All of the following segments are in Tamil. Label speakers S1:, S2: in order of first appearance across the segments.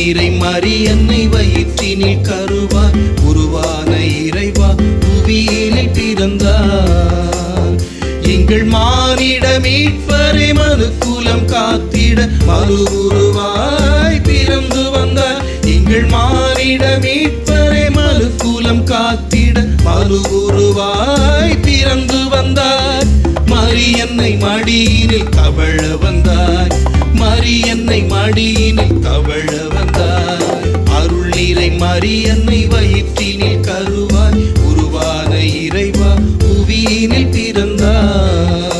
S1: நீரை மரியன்னை வயிற்றினில் கருவாய் உருவான இறைவா புவியினில் பிறந்தார். எங்கள் மானிட மீட்பரை மனுக்குலம் காத்திட மறு உருவாய் பிறந்து வந்தார். எங்கள் மானிட மீட்பரை மனுக்குலம் காத்திட மறு உருவாய் பிறந்து வந்தார். மரியன்னை மடியினில் தவழ வந்தார். மரியன்னை மடியினில் தவழ வந்தார். அருள் நீரை மரியன்னை வயிற்றினில் கருவாய் உருவான இறைவா புவியினில் பிறந்தார்.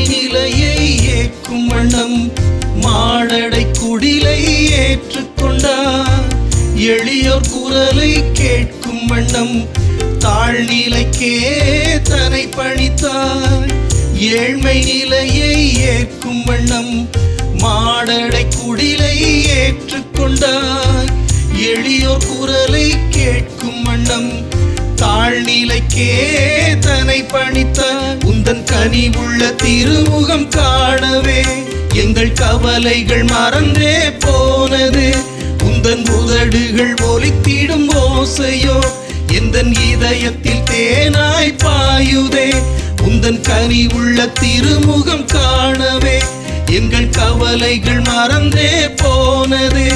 S1: நிலையை ஏற்கும் வண்ணம் மாடடை குடிலை ஏற்றுக்கொண்டார். எளியோர் குரலை கேட்கும் வண்ணம் தாழ்நிலைக்கே தன்னை பணித்தார். ஏழ்மை நிலையை ஏற்கும் வண்ணம் மாடடை குடிலை ஏற்றுக்கொண்டார். எளியோர் குரலை கேட்கும் வண்ணம் தாழ்நிலைக்கே தன்னை பணித்தார். உந்தன் கனிவுள்ள திருமுகம் காணவே எங்கள் கவலைகள் மறந்தே போனது. உந்தன் உதடுகள் ஒலித்திடும் ஓசையோ எந்தன் இதயத்தில் தேனாய் பாயுதே. உந்தன் கனிவுள்ள திருமுகம் காணவே எங்கள் கவலைகள் மறந்தே போனது.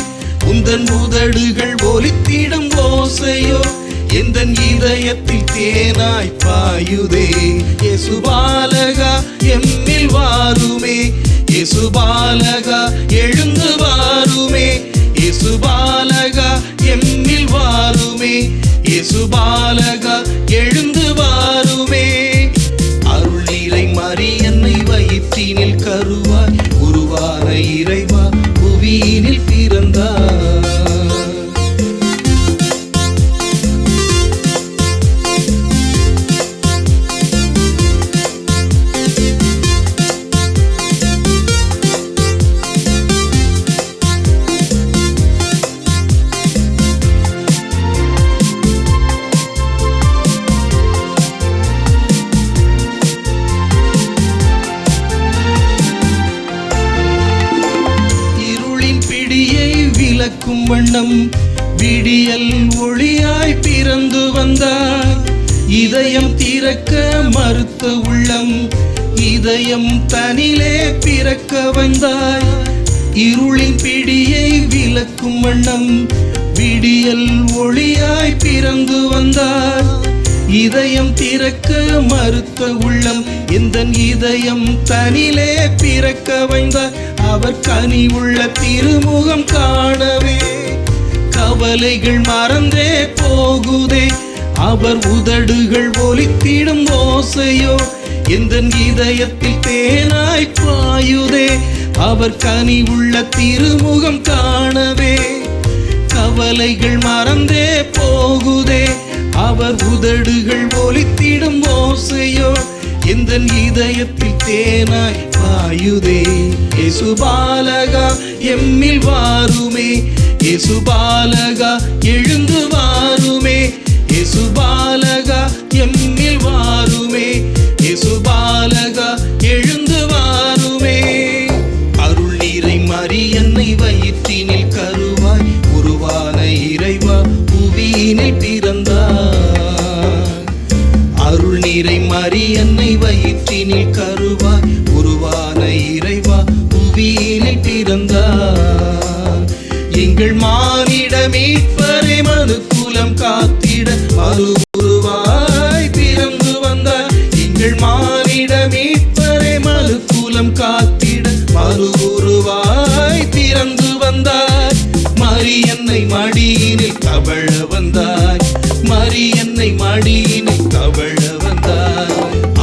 S1: உந்தன் உதடுகள் ஒலித்திடும் ஓசையோ எந்தன் இதயத்தில் தேனாய் பாயுதே. இயேசு பாலகா எம்மில் வாருமே. இயேசு பாலகா எழுந்து வாருமே. இயேசு பாலகா எம்மில் வாருமே. இயேசு பாலகா எழுந்து வாருமே. அருள் நீரை மரியன்னை வயிற்றினில் கருவாய் உருவான இறைவா புவியினில் பிறந்தார். விளக்கும் வண்ணம் விடியல் ஒளியாய் பிறந்து வந்தார். இதயம் திறக்க மறுத்த உள்ளம் இதயம் தனிலே பிறக்க வந்தாய். இருளின் பிடியை விளக்கும் வண்ணம் விடியல் ஒளியாய் பிறந்து வந்தார். இதயம் திறக்க மறுத்த உள்ளம் எந்தன் இதயம் தனிலே பிறக்க வைந்தார். அவர் கனிவுள்ள திருமுகம் காணவே கவலைகள் மறந்தே போகுதே. அவர் உதடுகள் ஒலித்திடும் ஓசையோ எந்தன் இதயத்தில் தேனாய் பாயுதே. அவர் கனிவுள்ள திருமுகம் காணவே கவலைகள் மறந்தே போகுதே. அவர் உதடுகள் ஒலித்திடும் ஓசையோ எந்தன் இதயத்தில் தேனாய் பாயுதே. இயேசு பாலகா எம்மில் வாருமே. இயேசு பாலகா எழுந்து வாருமே. இயேசு பாலகா எம்மில் வாருமே. இயேசு பாலகா எழுந்து வாருமே. அருள் நீரை மரியன்னை வயிற்றினில் கருவாய் உருவான இறைவா புவியினில் பிறந்தார். அருள் நீரை மரியன்னை வயிற்றினில் கருவாய் உருவான இறைவா புவியினில் பிறந்தார். எங்கள் மானிட மீட்பரை மனுக்குலம் காத்திட மறு உருவாய் பிறந்து வந்தார். எங்கள் மானிட மீட்பரை மனுக்குலம் காத்திட மறு உருவாய் பிறந்து வந்தார். மரியன்னை மடியினில் தவழ வந்தாய். மரியன்னை மடியினில் தவழ வந்தாய்.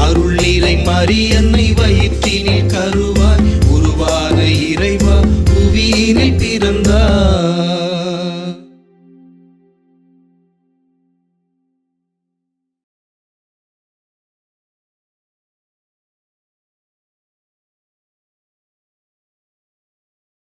S1: அருள் நீரை மரியன்னை